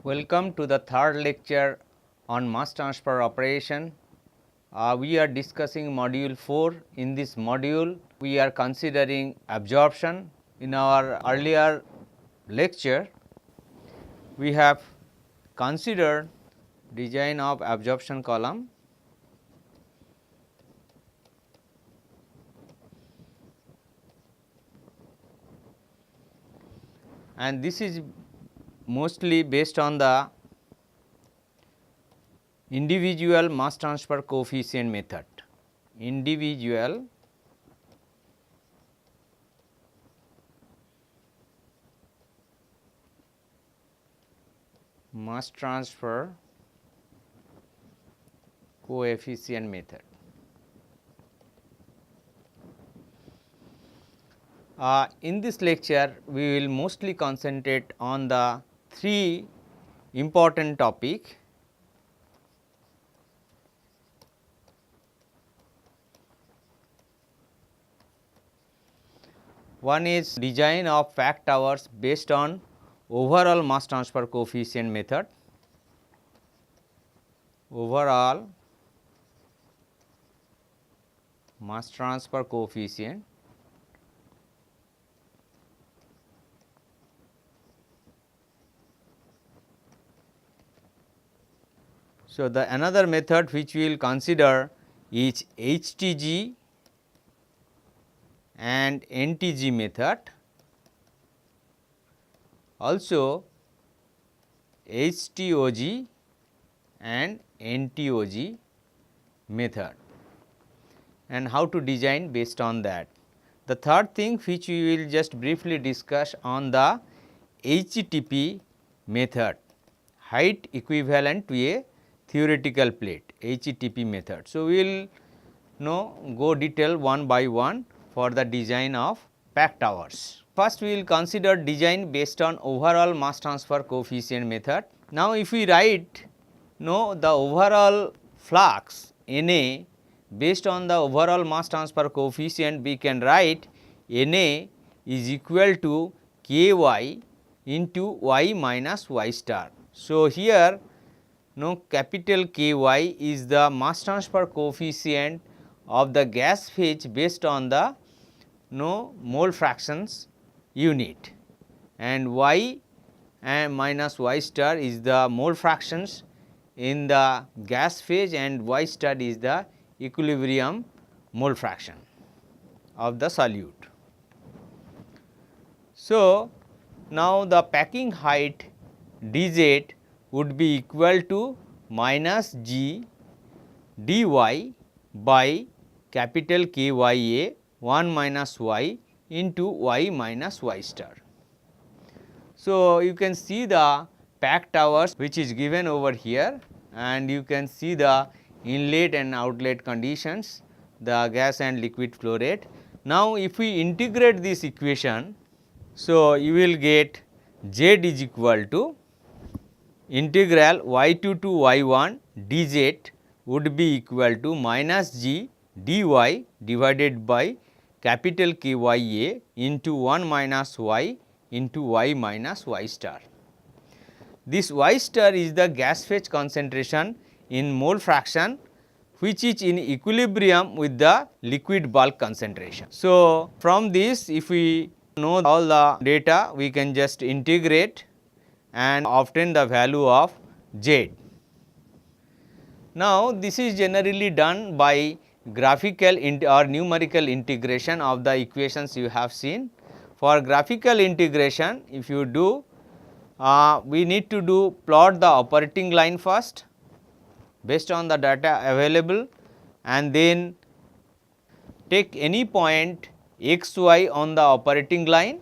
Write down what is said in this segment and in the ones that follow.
Welcome to the third lecture on mass transfer operation. We are discussing module 4. In this module, we are considering absorption. In our earlier lecture, we have considered design of absorption column, and this is mostly based on the individual mass transfer coefficient method. Individual mass transfer coefficient method. In this lecture, we will mostly concentrate on the three important topic. One is design of packed towers based on overall mass transfer coefficient method. Overall mass transfer coefficient. So, the another method which we will consider is HTG and NTG method, also HTOG and NTOG method, and how to design based on that. The third thing which we will just briefly discuss on the HTP method, height equivalent to a theoretical plate, HTP method. So, we will go detail one by one for the design of packed towers. First, we will consider design based on overall mass transfer coefficient method. Now, if we write the overall flux Na based on the overall mass transfer coefficient, we can write Na is equal to Ky into y minus y star. So, here capital Ky is the mass transfer coefficient of the gas phase based on the mole fractions unit, and y and minus y star is the mole fractions in the gas phase, and y star is the equilibrium mole fraction of the solute. So, now the packing height dz would be equal to minus g dy by capital Kya 1 minus y into y minus y star. So, you can see the packed towers which is given over here, and you can see the inlet and outlet conditions, the gas and liquid flow rate. Now, if we integrate this equation, so you will get z is equal to integral y2 to y1 dz would be equal to minus g dy divided by capital Kya into 1 minus y into y minus y star. This y star is the gas phase concentration in mole fraction which is in equilibrium with the liquid bulk concentration. So, from this, if we know all the data, we can just integrate and obtain the value of z. Now, this is generally done by graphical or numerical integration of the equations you have seen. For graphical integration, if you do, we need to plot the operating line first based on the data available, and then take any point x y on the operating line,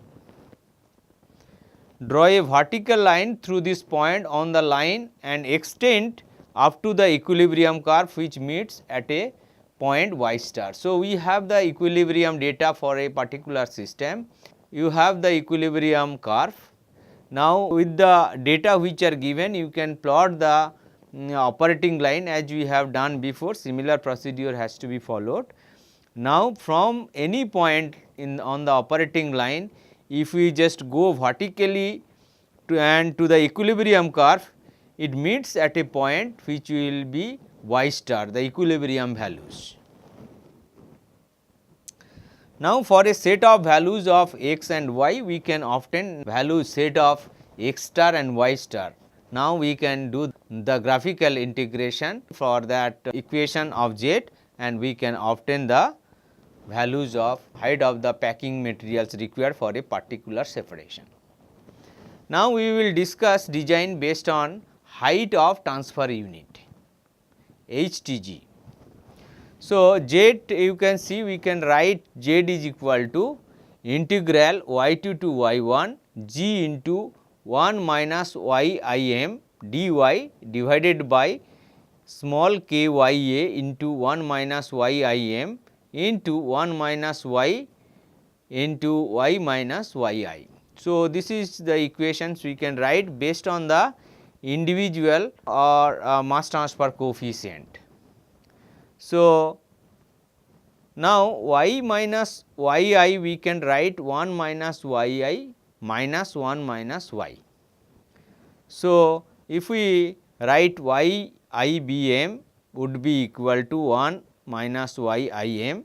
draw a vertical line through this point on the line and extend up to the equilibrium curve which meets at a point y star. So, we have the equilibrium data for a particular system, you have the equilibrium curve. Now, with the data which are given, you can plot the operating line as we have done before. Similar procedure has to be followed. Now, from any point on the operating line, if we just go vertically and to the equilibrium curve, it meets at a point which will be y star, the equilibrium values. Now, for a set of values of x and y, we can obtain value set of x star and y star. Now, we can do the graphical integration for that equation of z, and we can obtain the values of height of the packing materials required for a particular separation. Now, we will discuss design based on height of transfer unit, HTG. So, z you can see, we can write z is equal to integral y2 to y1 g into 1 minus y I m dy divided by small k y a into 1 minus y I m into 1 minus y into y minus y I. So, this is the equations we can write based on the individual or mass transfer coefficient. So, now y minus y I we can write 1 minus y I minus 1 minus y. So, if we write y I b m would be equal to 1 minus y I m,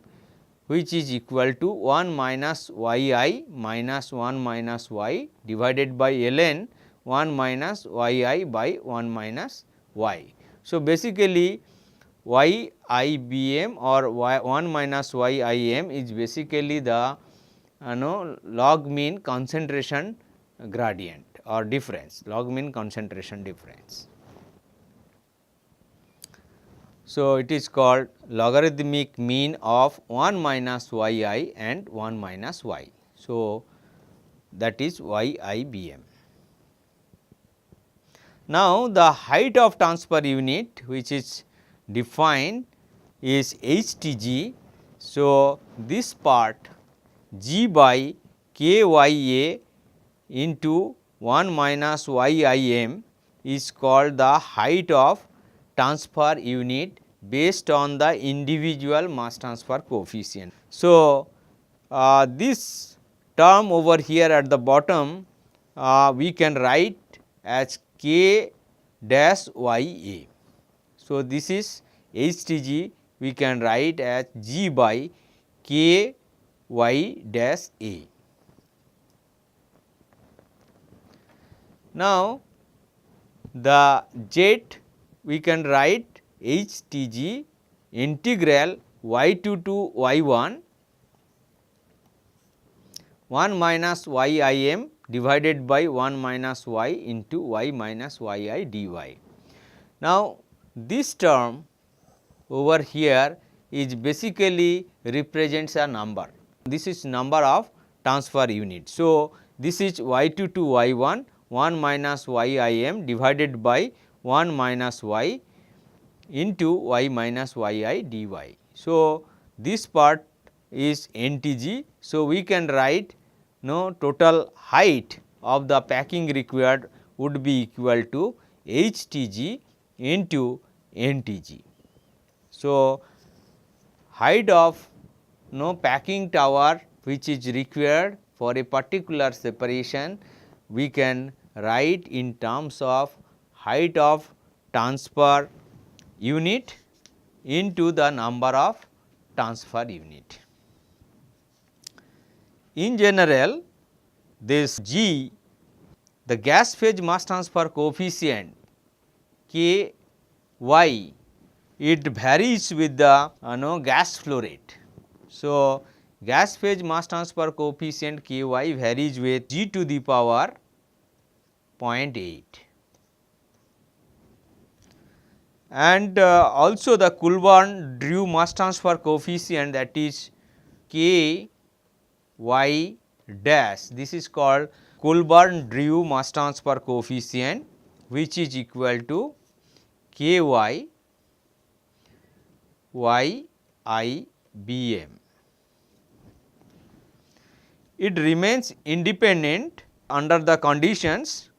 which is equal to 1 minus y I minus 1 minus y divided by ln 1 minus y I by 1 minus y. So, basically y I b m or 1 minus y I m is basically the log mean concentration gradient or difference, log mean concentration difference. So, it is called logarithmic mean of 1 minus y I and 1 minus y. So, that is y I b m. Now, the height of transfer unit which is defined is HTG. So, this part g by k y a into 1 minus y I m is called the height of transfer unit based on the individual mass transfer coefficient. So, this term over here at the bottom we can write as k dash y a. So, this is HTG we can write as g by k y dash a. Now, the z we can write HTG integral y2 to y1 1 minus y I m divided by 1 minus y into y minus y I dy. Now, this term over here is basically represents a number. This is number of transfer units. So, this is y2 to y1 1 minus y I m divided by 1 minus y into y minus y I dy. So, this part is NTG. So, we can write total height of the packing required would be equal to HTG into NTG. So, height of packing tower which is required for a particular separation we can write in terms of height of transfer unit into the number of transfer unit. In general, this G, the gas phase mass transfer coefficient K y, it varies with the gas flow rate. So, gas phase mass transfer coefficient K y varies with G to the power 0.8. And also the Coulomb-Drew mass transfer coefficient, that is K y dash, this is called Coulomb-Drew mass transfer coefficient, which is equal to K y y I b m. It remains independent under the conditions,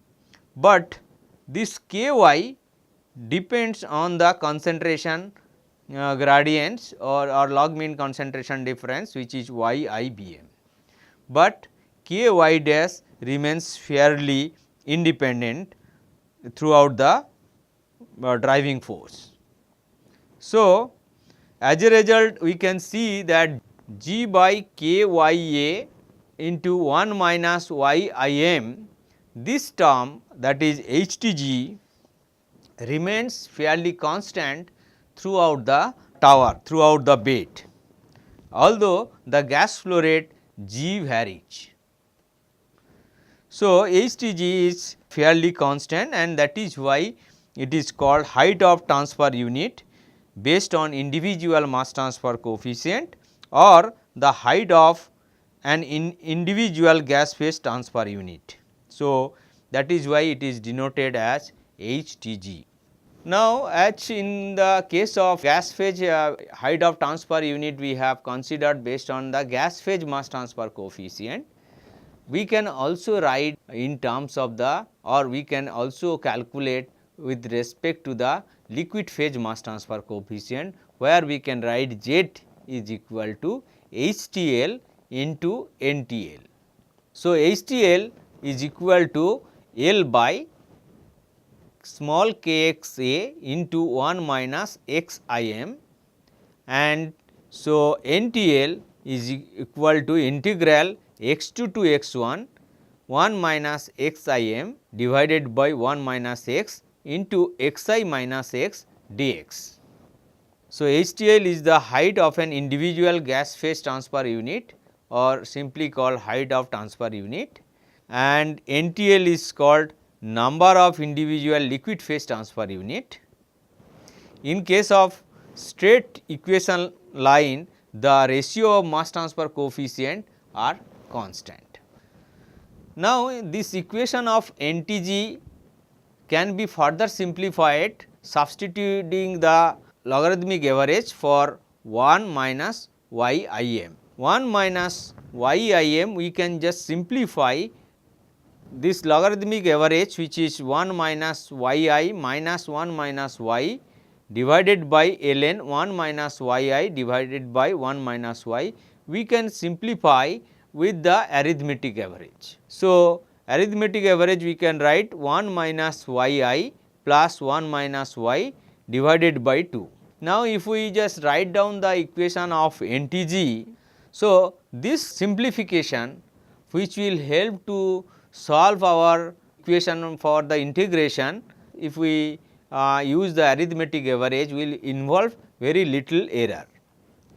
but this K y depends on the concentration gradients or log mean concentration difference, which is y I b m, but K y dash remains fairly independent throughout the driving force. So, as a result we can see that G by K y A into 1 minus y I m, this term, that is HTG, remains fairly constant throughout the tower, throughout the bed, although the gas flow rate G varies. So, HTG is fairly constant, and that is why it is called height of transfer unit based on individual mass transfer coefficient or the height of an individual gas phase transfer unit. So, that is why it is denoted as HTG. Now, as in the case of gas phase height of transfer unit, we have considered based on the gas phase mass transfer coefficient. We can also write in terms of the, or we can also calculate with respect to the liquid phase mass transfer coefficient, where we can write Z is equal to HTL into NTL. So, HTL is equal to L by small kxa into 1 minus xim, and so NTL is equal to integral x2 to x1 1 minus xim divided by 1 minus x into xi minus x dx. So, HTL is the height of an individual gas phase transfer unit, or simply called height of transfer unit, and NTL is called number of individual liquid phase transfer unit. In case of straight equation line, the ratio of mass transfer coefficient are constant. Now, this equation of NTG can be further simplified substituting the logarithmic average for 1 minus YIM. 1 minus YIM, we can just simplify this logarithmic average, which is 1 minus yi minus 1 minus y divided by ln 1 minus yi divided by 1 minus y, we can simplify with the arithmetic average. So, arithmetic average we can write 1 minus yi plus 1 minus y divided by 2. Now, if we just write down the equation of NTG, so this simplification which will help to solve our equation for the integration, if we use the arithmetic average, will involve very little error.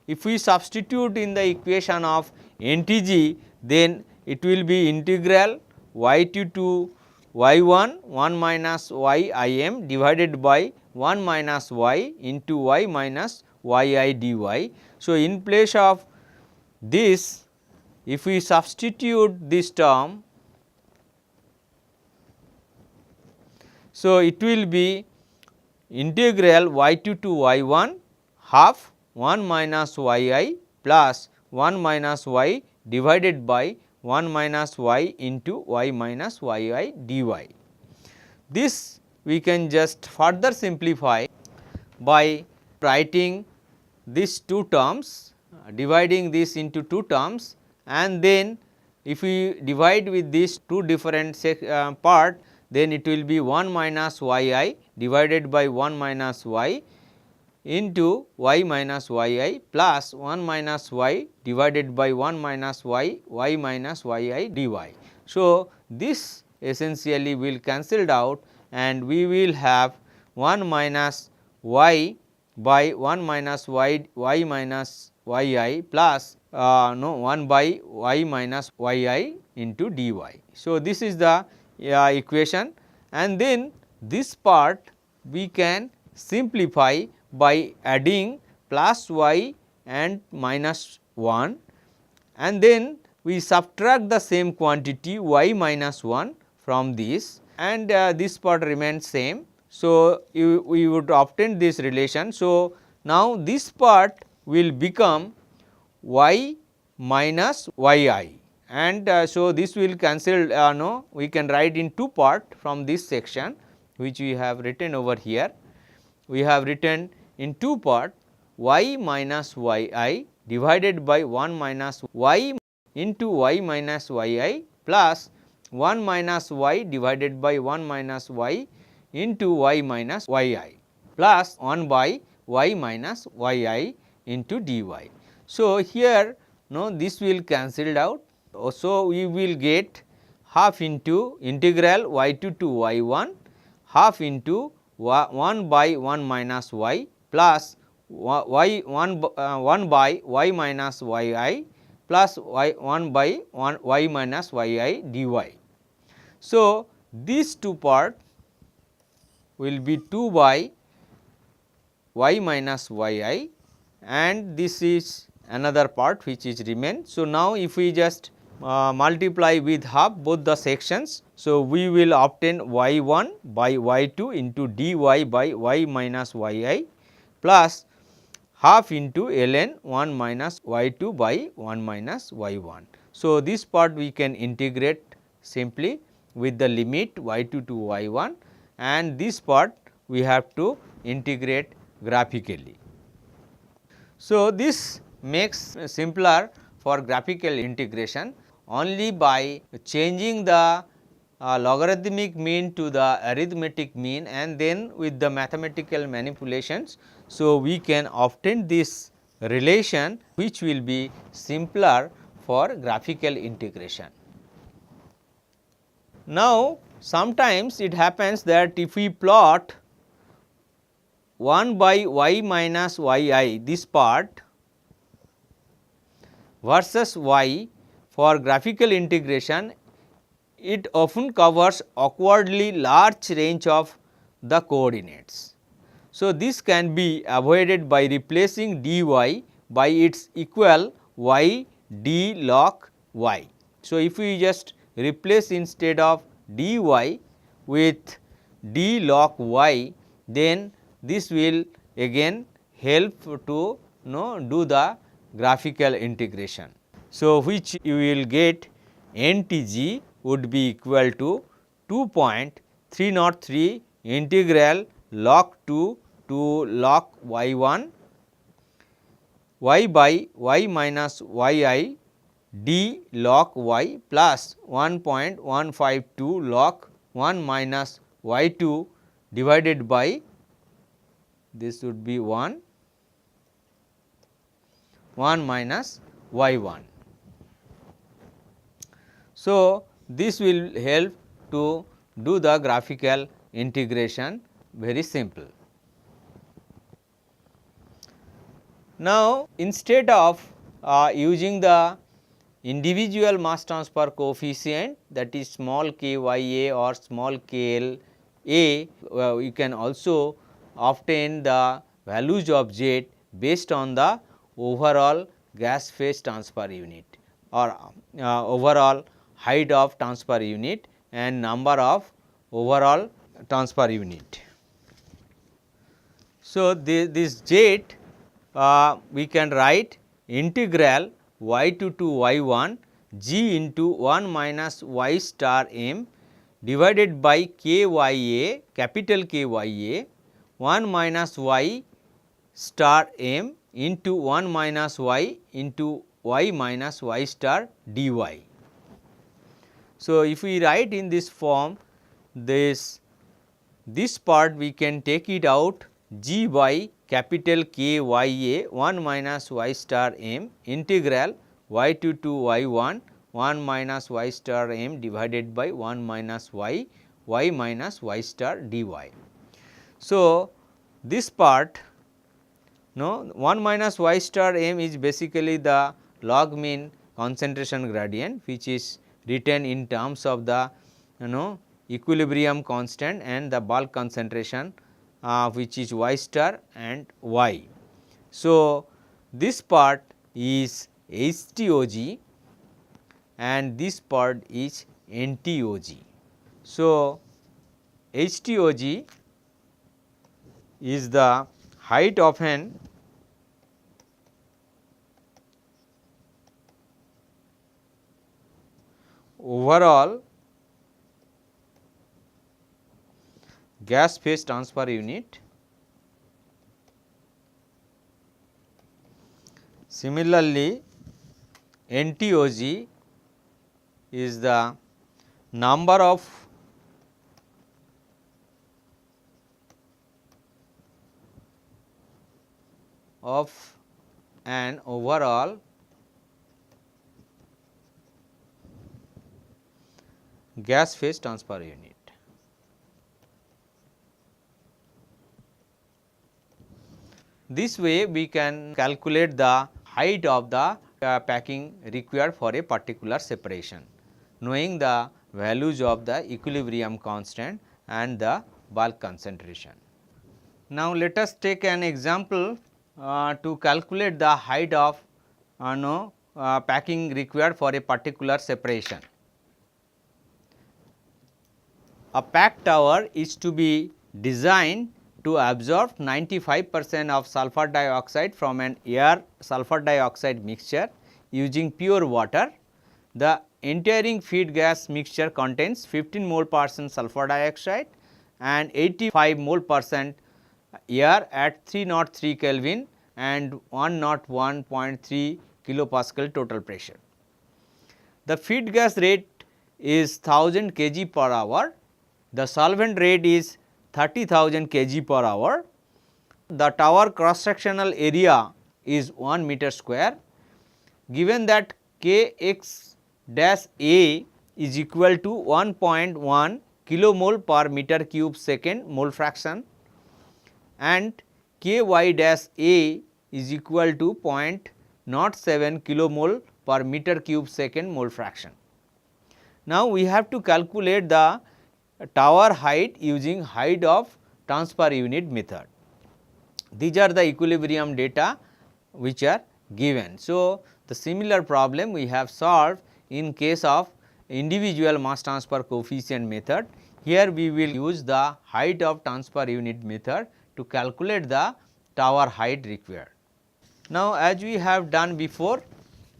If we substitute in the equation of NTG, then it will be integral y2 to y1 1 minus yim divided by 1 minus y into y minus yi dy. So, in place of this, if we substitute this term, so it will be integral y2 to y1 half 1 minus yi plus 1 minus y divided by 1 minus y into y minus yi dy. This we can just further simplify by writing these two terms, dividing this into two terms, and then if we divide with these two different part, then it will be 1 minus yi divided by 1 minus y into y minus yi plus 1 minus y divided by 1 minus y minus yi dy. So, this essentially will cancelled out, and we will have 1 minus y by 1 minus y minus yi plus 1 by y minus yi into dy. So, this is the equation, and then this part we can simplify by adding plus y and minus 1, and then we subtract the same quantity y minus 1 from this, and this part remains same. So, we would obtain this relation. So, now this part will become y minus yi, and so this will cancel, no, we can write in two part from this section which we have written over here. We have written in two part y minus yi divided by 1 minus y into y minus yi plus 1 minus y divided by 1 minus y into y minus yi plus 1 by y minus yi into dy. So, here this will cancelled out. So, we will get half into integral y2 to y1 half into 1 by 1 minus y plus y 1 by y minus yi plus y 1 by 1 y minus yi dy. So, these two part will be 2 by y minus yi and this is another part which is remain. So, now if we just multiply with half both the sections. So, we will obtain y 1 by y 2 into dy by y minus yi plus half into ln 1 minus y 2 by 1 minus y 1. So, this part we can integrate simply with the limit y 2 to y 1 and this part we have to integrate graphically. So, this makes simpler for graphical integration only by changing the logarithmic mean to the arithmetic mean and then with the mathematical manipulations. So, we can obtain this relation which will be simpler for graphical integration. Now, sometimes it happens that if we plot 1 by y minus yi this part versus y for graphical integration, it often covers awkwardly large range of the coordinates. So, this can be avoided by replacing dy by its equal y d log y. So, if we just replace instead of dy with d log y, then this will again help to do the graphical integration. So, which you will get NTG would be equal to 2.303 integral log 2 to log y 1 y by y minus yi d log y plus 1.152 log 1 minus y 2 divided by this would be 1 minus y 1. So, this will help to do the graphical integration very simple. Now, instead of using the individual mass transfer coefficient that is small k y a or small k l a, you can also obtain the values of z based on the overall gas phase transfer unit or overall height of transfer unit and number of overall transfer unit. So, this z we can write integral y 2 to y 1 g into 1 minus y star m divided by k y a capital K y a 1 minus y star m into 1 minus y into y minus y star dy. So, if we write in this form, this part we can take it out g by capital K y a 1 minus y star m integral y 2 to y 1 1 minus y star m divided by 1 minus y minus y star dy. So, this part 1 minus y star m is basically the log mean concentration gradient which is written in terms of the equilibrium constant and the bulk concentration which is y star and y. So, this part is HTOG and this part is NTOG. So, HTOG is the height of an overall gas phase transfer unit. Similarly, NTOG is the number of an overall gas phase transfer unit. This way we can calculate the height of the packing required for a particular separation, knowing the values of the equilibrium constant and the bulk concentration. Now, let us take an example to calculate the height of packing required for a particular separation. A pack tower is to be designed to absorb 95% of sulfur dioxide from an air sulfur dioxide mixture using pure water. The entering feed gas mixture contains 15 mole percent sulfur dioxide and 85 mole percent air at 303 Kelvin and 101.3 kilopascal total pressure. The feed gas rate is 1000 kg per hour. The solvent rate is 30,000 kg per hour. The tower cross sectional area is 1 meter square. Given that Kx dash A is equal to 1.1 kilomole per meter cube second mole fraction and Ky dash A is equal to 0.07 kilomole per meter cube second mole fraction. Now, we have to calculate the tower height using height of transfer unit method. These are the equilibrium data which are given. So, the similar problem we have solved in case of individual mass transfer coefficient method. Here we will use the height of transfer unit method to calculate the tower height required. Now, as we have done before,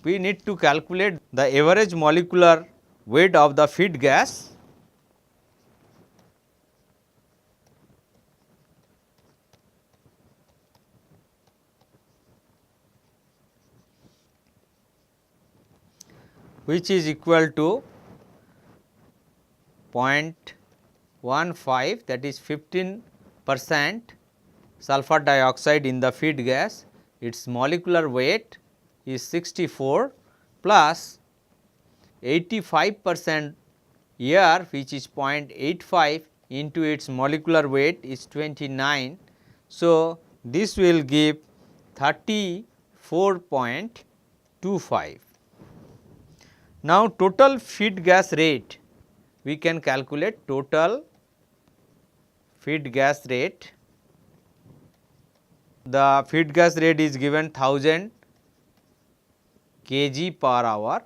we need to calculate the average molecular weight of the feed gas. Which is equal to 0.15, that is 15% sulfur dioxide in the feed gas. Its molecular weight is 64 plus 85% air, which is 0.85 into its molecular weight is 29. So, this will give 34.25. Now, total feed gas rate, we can calculate total feed gas rate. The feed gas rate is given 1000 kg per hour.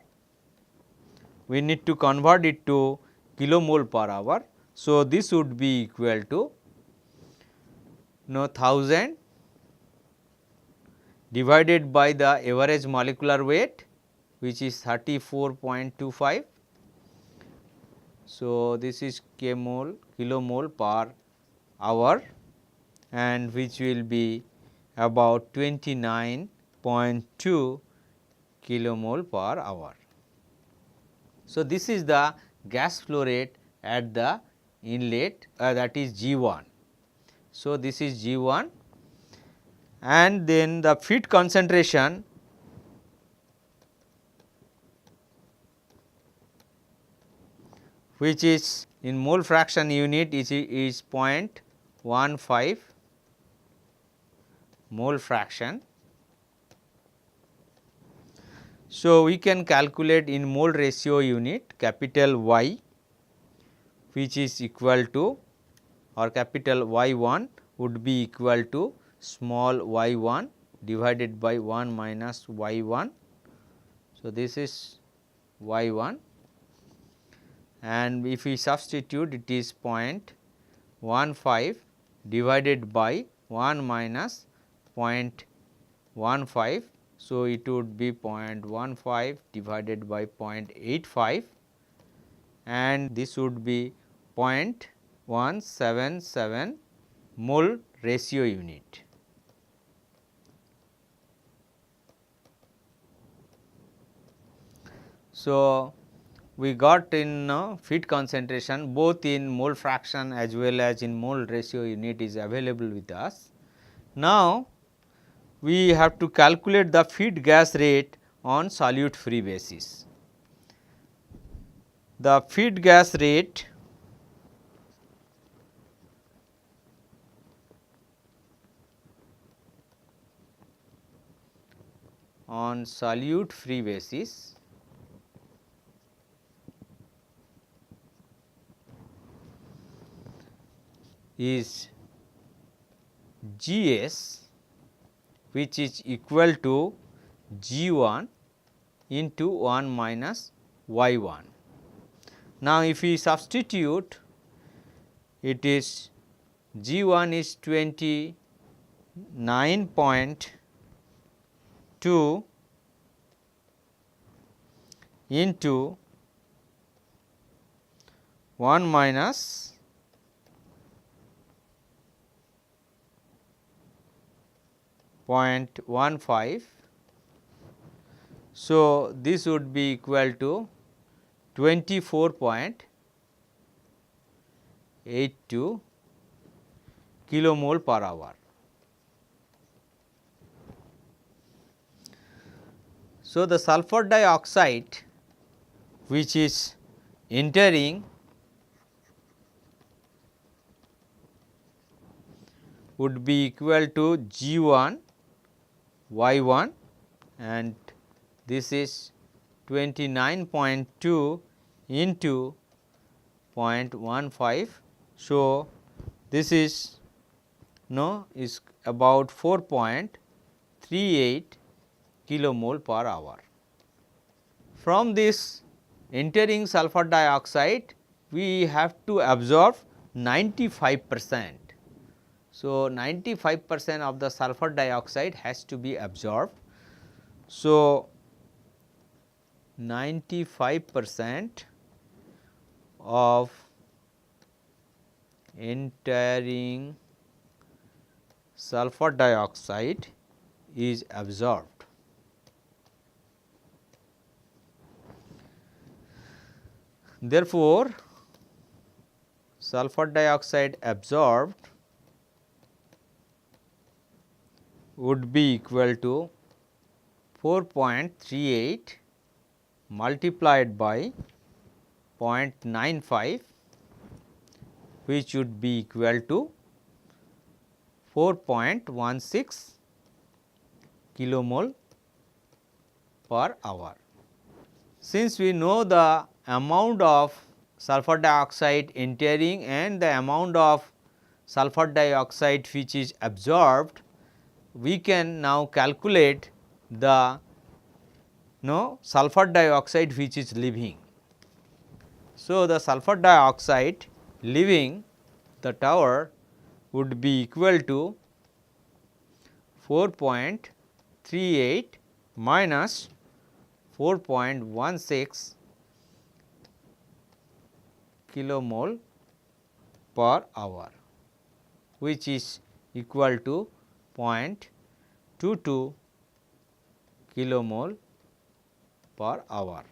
We need to convert it to kilomole per hour. So, this would be equal to 1000 divided by the average molecular weight, which is 34.25. So, this is kilomole per hour and which will be about 29.2 kilomole per hour. So, this is the gas flow rate at the inlet, that is G1. So, this is G1 and then the feed concentration which is in mole fraction unit is 0.15 mole fraction. So, we can calculate in mole ratio unit capital Y, which is equal to, or capital Y1 would be equal to small y1 divided by 1 minus y1. So, this is y1 and if we substitute it is 0.15 divided by 1 minus 0.15. So, it would be 0.15 divided by 0.85 and this would be 0.177 mole ratio unit. So, we got in feed concentration both in mole fraction as well as in mole ratio unit is available with us. Now, we have to calculate the feed gas rate on solute free basis. The feed gas rate on solute free basis is G s, which is equal to G 1 into 1 minus y 1. Now, if we substitute, it is G 1 is 29.2 into 1 minus 0.15. So, this would be equal to 24.82 kilomole per hour. So, the sulfur dioxide which is entering would be equal to G 1 y 1 and this is 29.2 into 0.15. So, this is about 4.38 kilomole per hour. From this entering sulfur dioxide, we have to absorb 95%. So, 95% of the sulfur dioxide has to be absorbed. So, 95% of entering sulfur dioxide is absorbed. Therefore, sulfur dioxide absorbed would be equal to 4.38 multiplied by 0.95, which would be equal to 4.16 kilomole per hour. Since we know the amount of sulfur dioxide entering and the amount of sulfur dioxide which is absorbed, we can now calculate the sulfur dioxide which is leaving. So, the sulfur dioxide leaving the tower would be equal to 4.38 minus 4.16 kilomole per hour, which is equal to 0.22 kilomole per hour.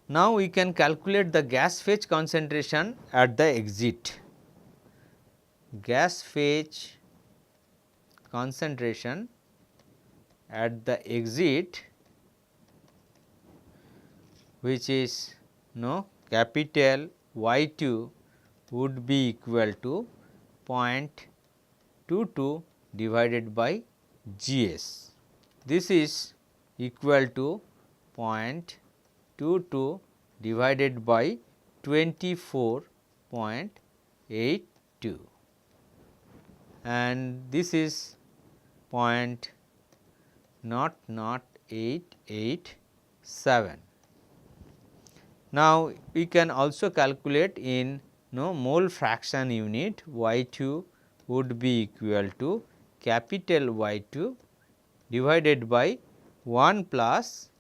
Now, we can calculate the gas phase concentration at the exit. Gas phase concentration at the exit, which is capital Y 2 would be equal to 0.22 divided by G s. This is equal to 0.22 divided by 24.82 and this is 0.0887. Now, we can also calculate in mole fraction unit. Y 2 would be equal to capital Y 2 divided by 1 plus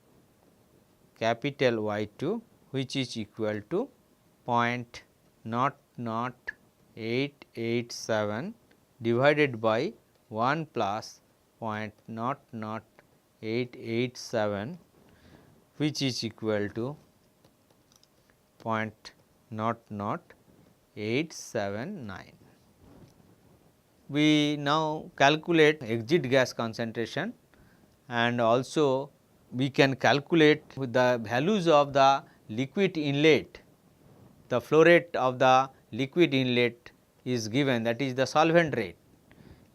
capital Y 2, which is equal to 0.00887 divided by 1 plus 0.00887 which is equal to 0.00879. We now calculate exit gas concentration, and also we can calculate the values of the liquid inlet. The flow rate of the liquid inlet is given, that is the solvent rate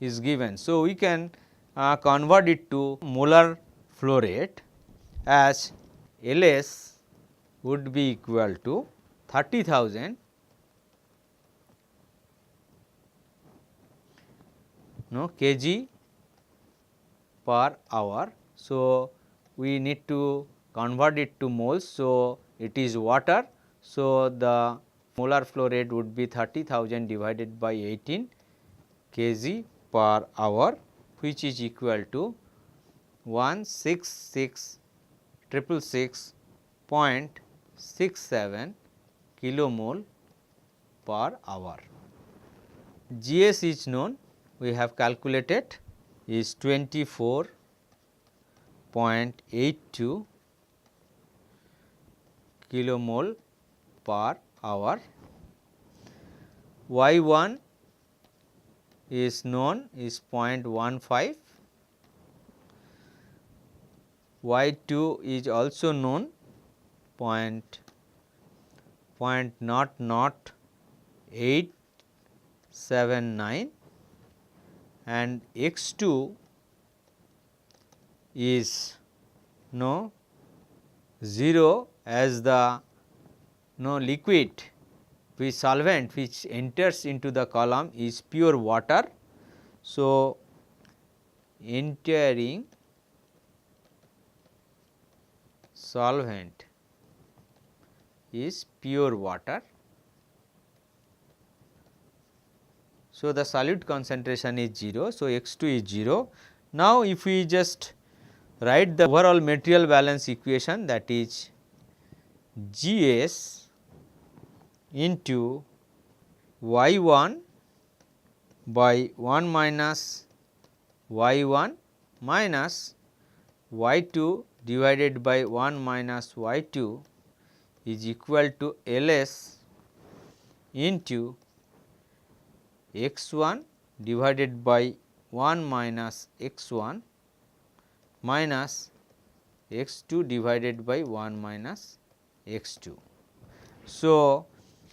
is given. So, we can convert it to molar flow rate as LS would be equal to 30,000 kg per hour. So, we need to convert it to moles. So, it is water. So, the molar flow rate would be 30,000 divided by 18 kg per hour, which is equal to 166,666.67 kilomole per hour. GS is known, we have calculated, is 24.82 kilomole per hour. Y1 is known is 0.15, Y2 is also known 0.00879, and X2 is 0 as the liquid which solvent which enters into the column is pure water. So, entering solvent is pure water. So, the solute concentration is 0. So, X2 is 0. Now, if we just write the overall material balance equation, that is GS into Y1 by 1 minus Y1 minus Y2 divided by 1 minus Y2 is equal to LS into X1 divided by 1 minus X1 minus X2 divided by 1 minus X2. So,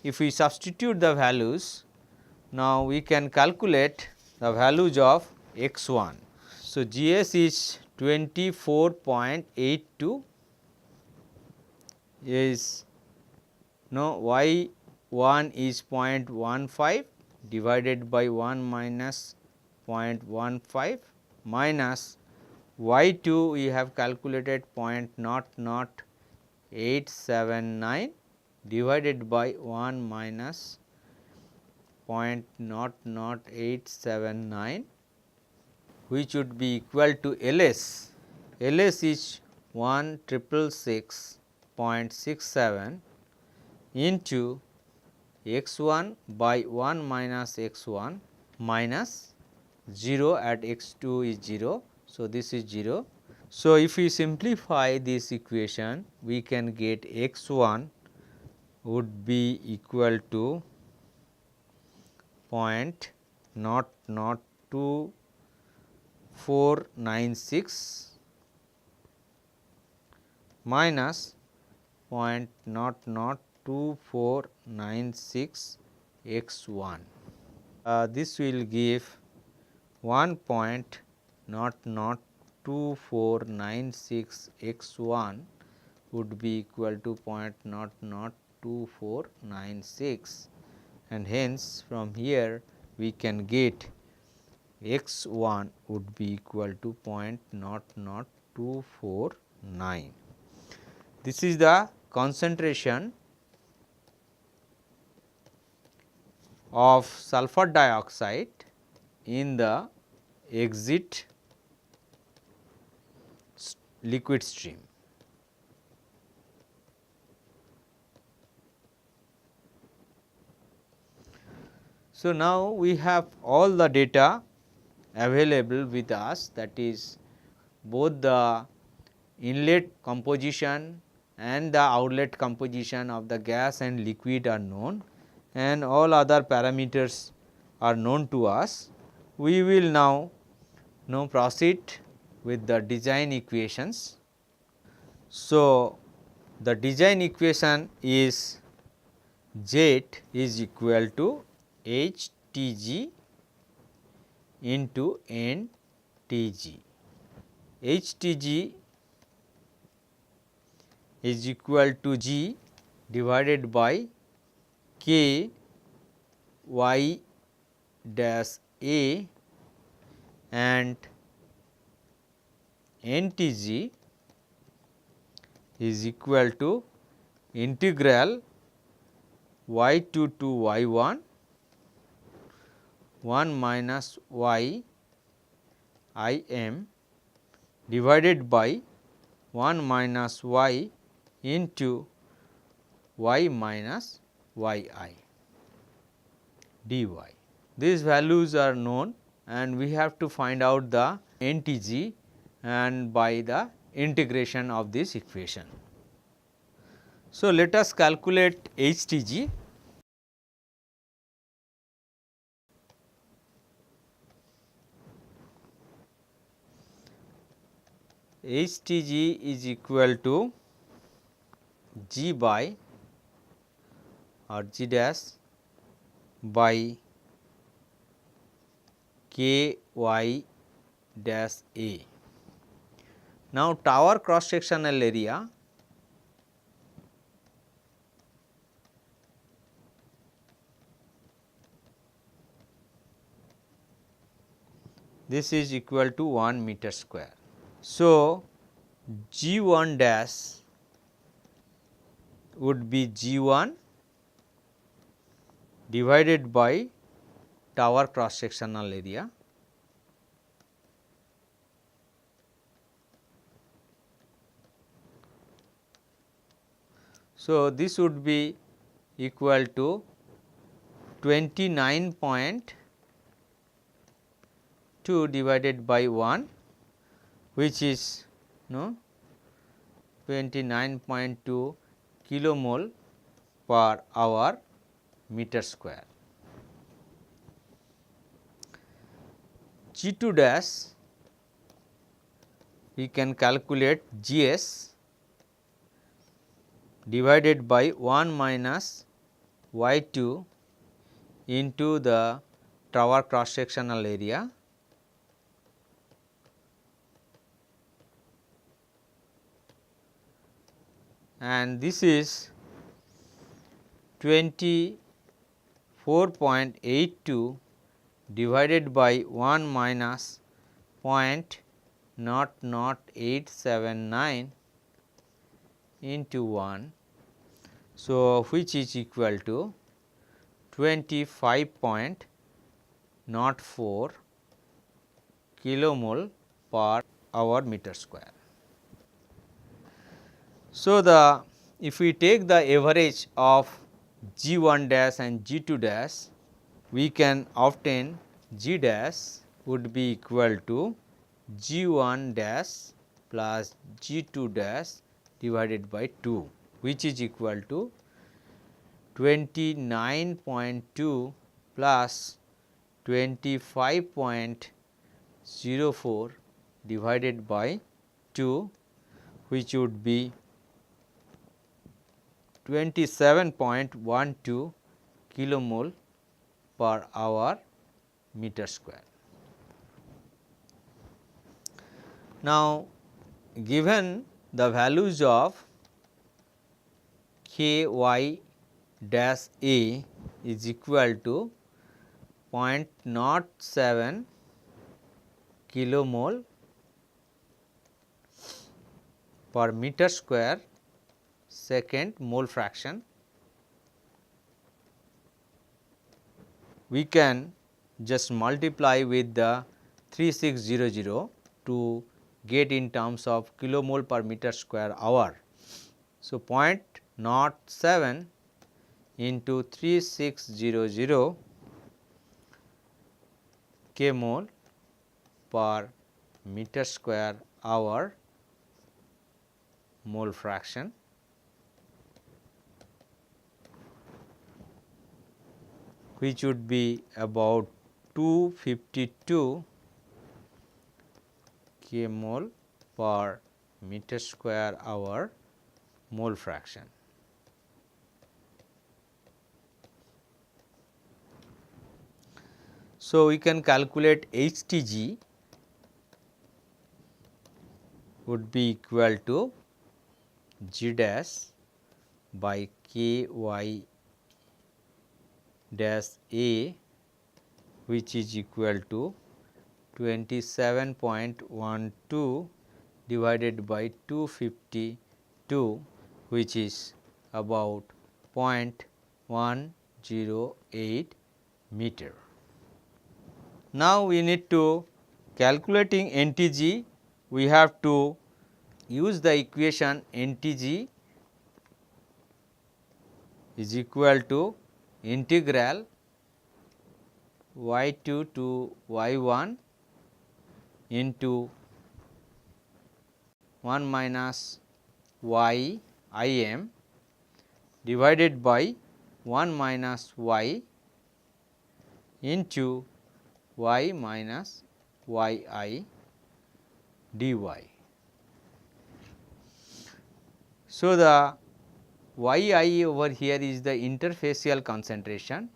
if we substitute the values, now we can calculate the values of X1. So, GS is 24.82 is Y1 is 0.15 divided by 1 minus 0.15 minus Y2 we have calculated 0.00879 divided by 1 minus 0.00879, which would be equal to LS. LS is 1,666.67 into X1 by 1 minus X1 minus 0 at X2 is 0. So, this is 0. So, if we simplify this equation, we can get X1 would be equal to 0.02496 minus 0.02496 X1. This will give 1.00249 X1 would be equal to 0.02496, and hence from here we can get X1 would be equal to 0.00249. This is the concentration of sulfur dioxide in the exit liquid stream. So, now we have all the data available with us, that is both the inlet composition and the outlet composition of the gas and liquid are known, and all other parameters are known to us. We will now proceed with the design equations. So, the design equation is Z is equal to H T g into N T g. H T g is equal to G divided by K y dash A, and N T g is equal to integral y2 to y1 1 minus y I m divided by 1 minus y into y minus y I dy. These values are known and we have to find out the N T g and by the integration of this equation. So, let us calculate H T g. H T g is equal to G by or G dash by K y dash A. Now, tower cross sectional area this is equal to 1 meter square. So, G 1 dash would be G 1 divided by tower cross sectional area. So, this would be equal to 29.2 divided by 1, which is 29.2 kilomole per hour meter square. G 2 dash we can calculate G s divided by 1 minus y 2 into the tower cross sectional area, and this is 24.82 divided by 1 minus 0.0879 into 1. So, which is equal to 25.04 kilomole per hour meter square. So, if we take the average of G 1 dash and G 2 dash, we can obtain G dash would be equal to G 1 dash plus G 2 dash divided by 2, which is equal to 29.2 plus 25.04 divided by 2, which would be 27.12 kilomole per hour meter square. Now, given the values of K y dash A is equal to 0.07 kilomole per meter square second mole fraction, we can just multiply with the 3600 to get in terms of kilomole per meter square hour. So, 0.07 into 3600 k mole per meter square hour mole fraction, which would be about 252 kmol per meter square hour mole fraction. So, we can calculate HTG would be equal to G dash by K y dash A, which is equal to 27.12 divided by 252, which is about 0.108 meter. Now, we need to calculating NTG, we have to use the equation NTG is equal to integral y2 to y1 into 1 minus y I m divided by 1 minus y into y minus y I dy. So, the y I over here is the interfacial concentration.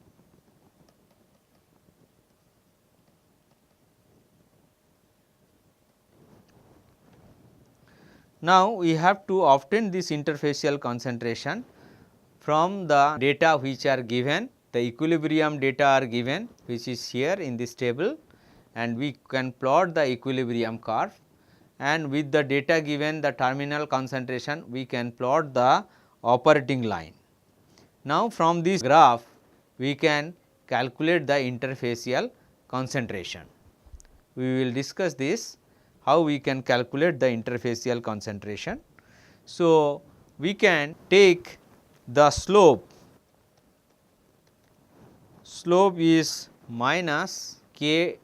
Now, we have to obtain this interfacial concentration from the data which are given. The equilibrium data are given, which is here in this table, and we can plot the equilibrium curve, and with the data given the terminal concentration we can plot the operating line. Now, from this graph we can calculate the interfacial concentration. We will discuss this, how we can calculate the interfacial concentration. So, we can take the slope is minus k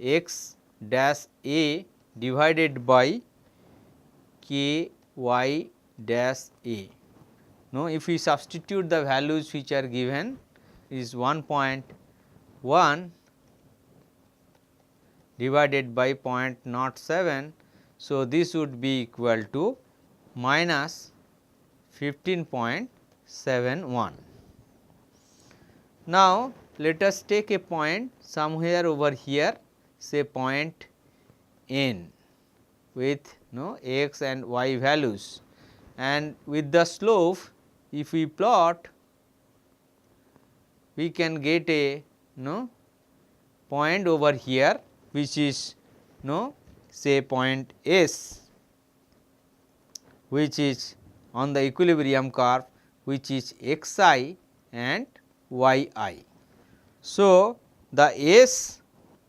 x dash a divided by k y dash a. Now, if we substitute the values which are given is 1.1 divided by 0.07. So, this would be equal to minus 15.71. Now, let us take a point somewhere over here, say point N with x and y values, and with the slope if we plot we can get a point over here which is say point S, which is on the equilibrium curve, which is x I and y I. So, the S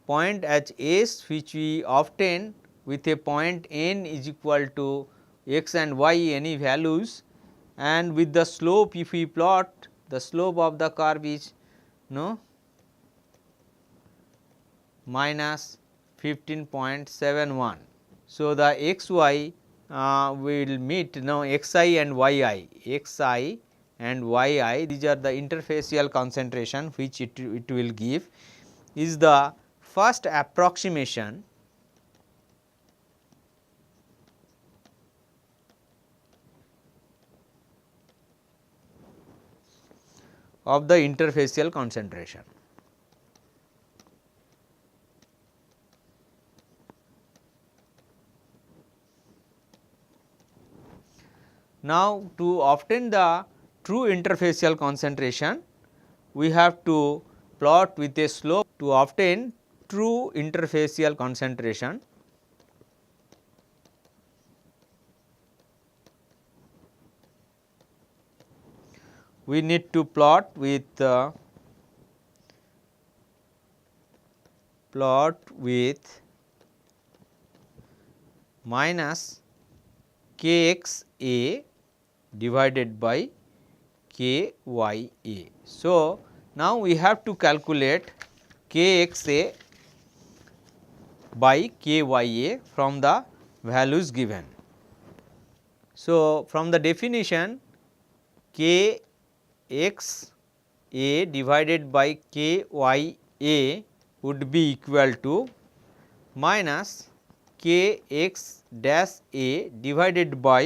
point as S which we obtain with a point N is equal to x and y any values, and with the slope if we plot the slope of the curve is minus 15.71. So, the x y will meet x I and y I, x I and y I, these are the interfacial concentration which it will give, is the first approximation of the interfacial concentration. Now, to obtain the true interfacial concentration, we have to plot with a slope to obtain true interfacial concentration. We need to plot with minus kx a divided by k y a. So, now we have to calculate kx a by k y a from the values given. So, from the definition, k x a divided by k y a would be equal to minus k x dash a divided by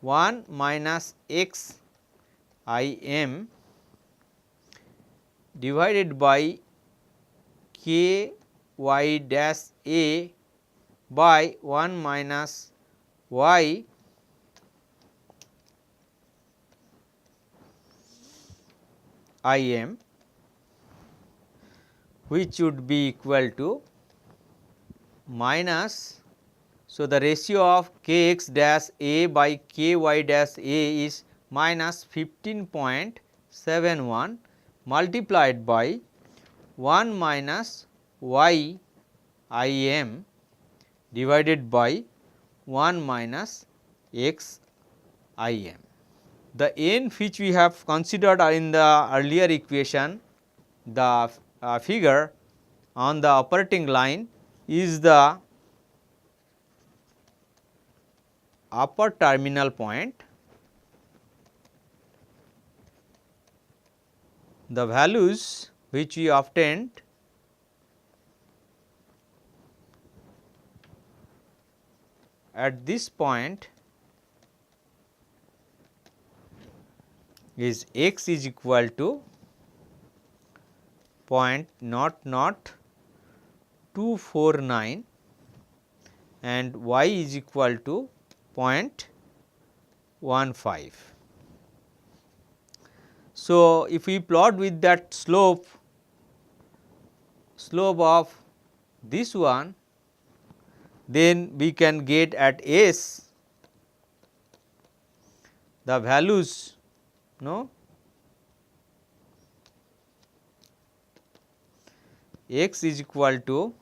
1 minus x I m divided by k y dash a by 1 minus y I m, which would be equal to minus. So, the ratio of k x dash a by k y dash a is minus 15.71 multiplied by 1 minus y I m divided by 1 minus x I m. The n which we have considered are in the earlier equation, the figure on the operating line is the upper terminal point. The values which we obtained at this point is x is equal to 0.00249 and y is equal to 0.15. So, if we plot with that slope of this one, then we can get at S the values, no, x is equal to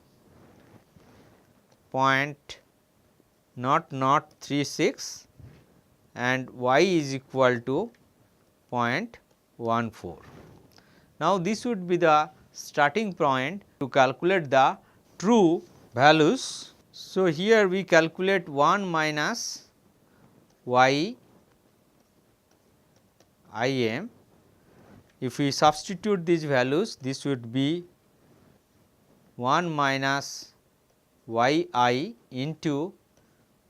0.0036 and y is equal to 0.14. Now, this would be the starting point to calculate the true values. So, here we calculate 1 minus y I m. If we substitute these values, this would be 1 minus y I into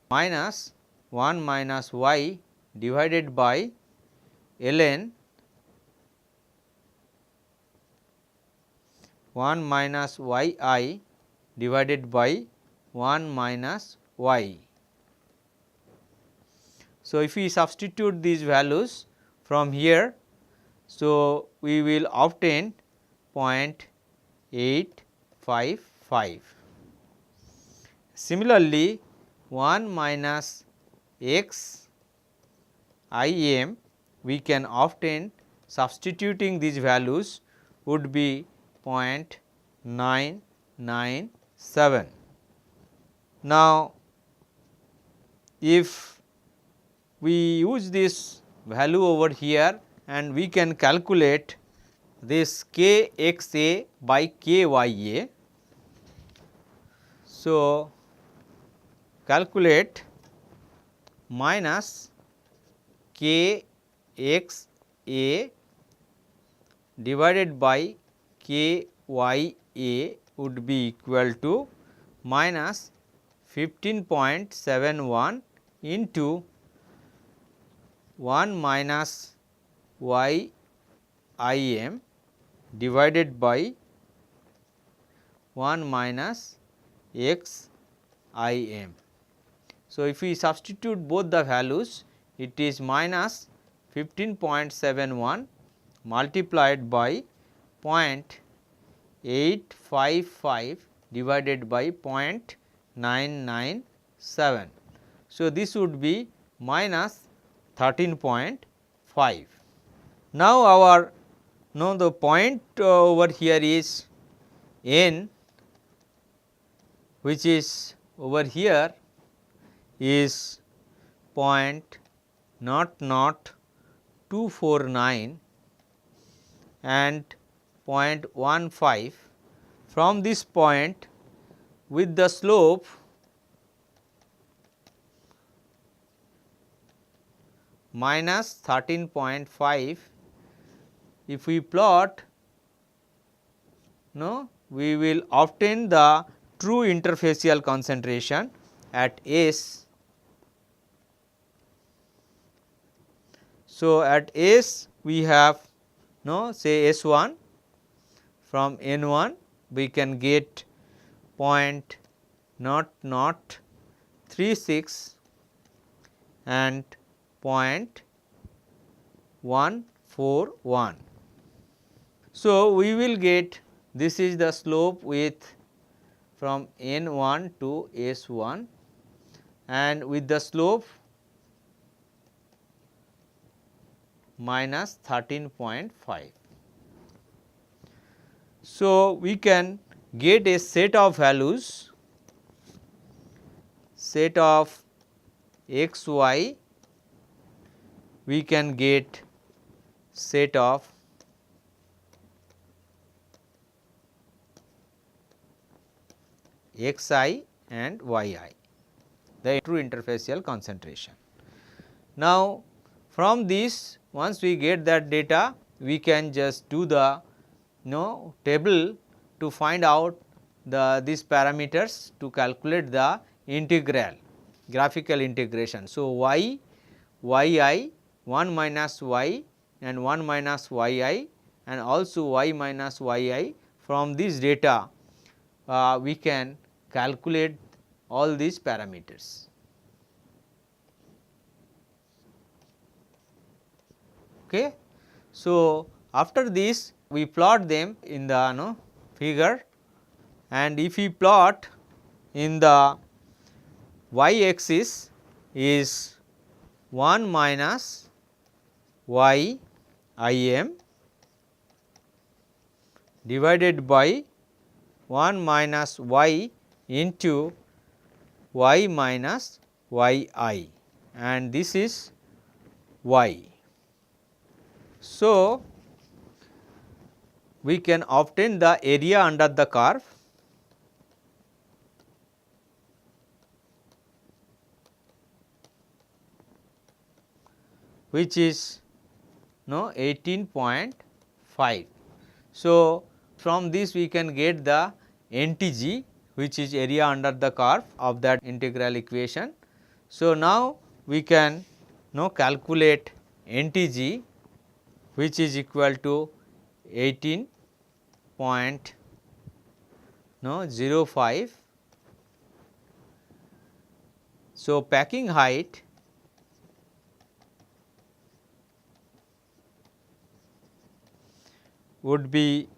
minus 1 minus y divided by ln 1 minus y I divided by 1 minus y. So, if we substitute these values from here, so we will obtain 0.855. Similarly, 1 minus x I m we can obtain substituting these values would be 0.997. Now, if we use this value over here and we can calculate this k x a by k y a. So, calculate minus k x a divided by k y a would be equal to minus 15.71 into 1 minus y I m divided by 1 minus x I m. So, if we substitute both the values, it is minus 15.71 multiplied by 0.855 divided by 0.997. So, this would be minus 13.5. Now, our the point over here is n, which is over here is 0.00249 and 0.15. From this point with the slope minus 13.5, if we plot, we will obtain the true interfacial concentration at S. So, at S we have say S1, from N1 we can get 0.0036 and 0.141. So, we will get, this is the slope with from N1 to S1, and with the slope minus 13.5. So, we can get a set of values, set of x y, we can get set of x I and y I, the true interfacial concentration. Now, from this, once we get that data, we can just do the table to find out these parameters to calculate the integral, graphical integration. So, y I 1 minus y and 1 minus y I and also y minus y I, from this data we can calculate all these parameters. Okay. So, after this we plot them in the figure, and if we plot in the y axis is 1 minus y I m divided by 1 minus y into y minus y I, and this is y. So, we can obtain the area under the curve, which is 18.5. So, from this we can get the NTG, which is area under the curve of that integral equation. So, now we can calculate NTG, which is equal to 18.05. So, packing height would be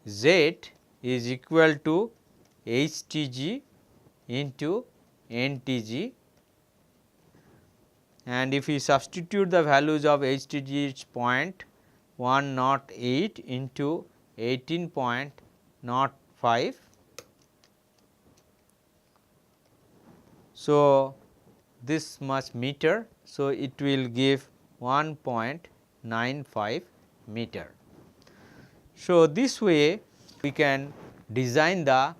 Z is equal to HTG into NTG, and if we substitute the values of HTG, it is 0.108 into 18.05. So, this much meter. So, it will give 1.95 meter. So, this way we can design the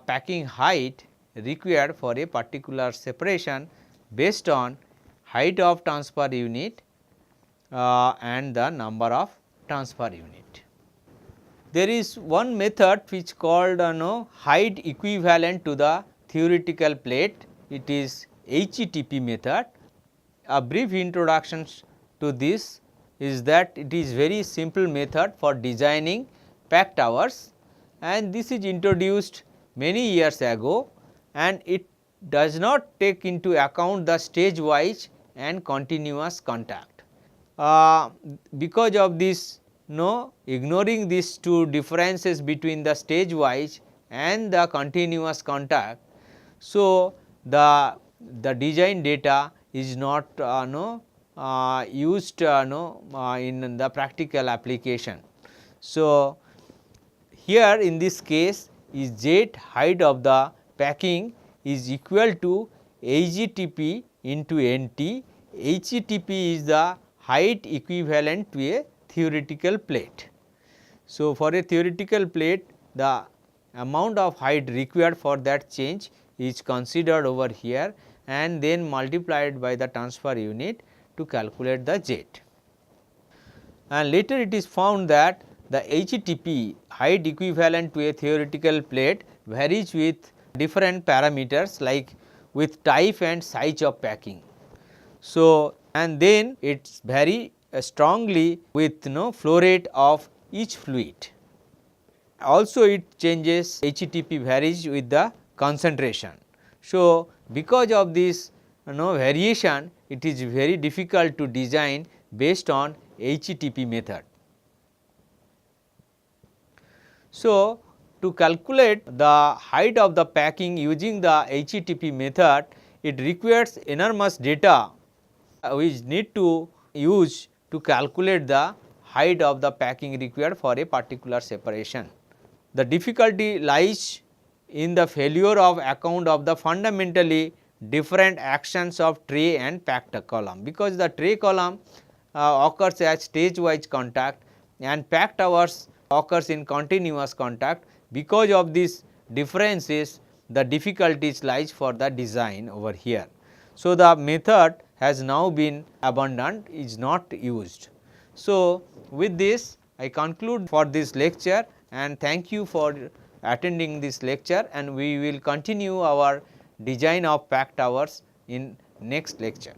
packing height required for a particular separation based on height of transfer unit and the number of transfer unit. There is one method which called height equivalent to the theoretical plate, it is HETP method. A brief introduction to this is that it is very simple method for designing pack towers, and this is introduced many years ago, and it does not take into account the stage wise and continuous contact. Because of this ignoring these two differences between the stage wise and the continuous contact, so the design data is not used in the practical application. So, here in this case is Z height of the packing is equal to HETP into NT. HETP is the height equivalent to a theoretical plate. So, for a theoretical plate, the amount of height required for that change is considered over here and then multiplied by the transfer unit, to calculate the Z. And later it is found that the HETP, height equivalent to a theoretical plate, varies with different parameters like with type and size of packing. So, and then it vary strongly with flow rate of each fluid. Also it changes, HETP varies with the concentration. So, because of this variation, it is very difficult to design based on HETP method. So, to calculate the height of the packing using the HETP method, it requires enormous data which need to use to calculate the height of the packing required for a particular separation. The difficulty lies in the failure of account of the fundamentally different actions of tray and packed column, because the tray column occurs as stage wise contact and packed towers occurs in continuous contact. Because of these differences, the difficulties lies for the design over here. So, the method has now been abandoned, is not used. So, with this I conclude for this lecture, and thank you for attending this lecture, and we will continue our design of packed towers in next lecture.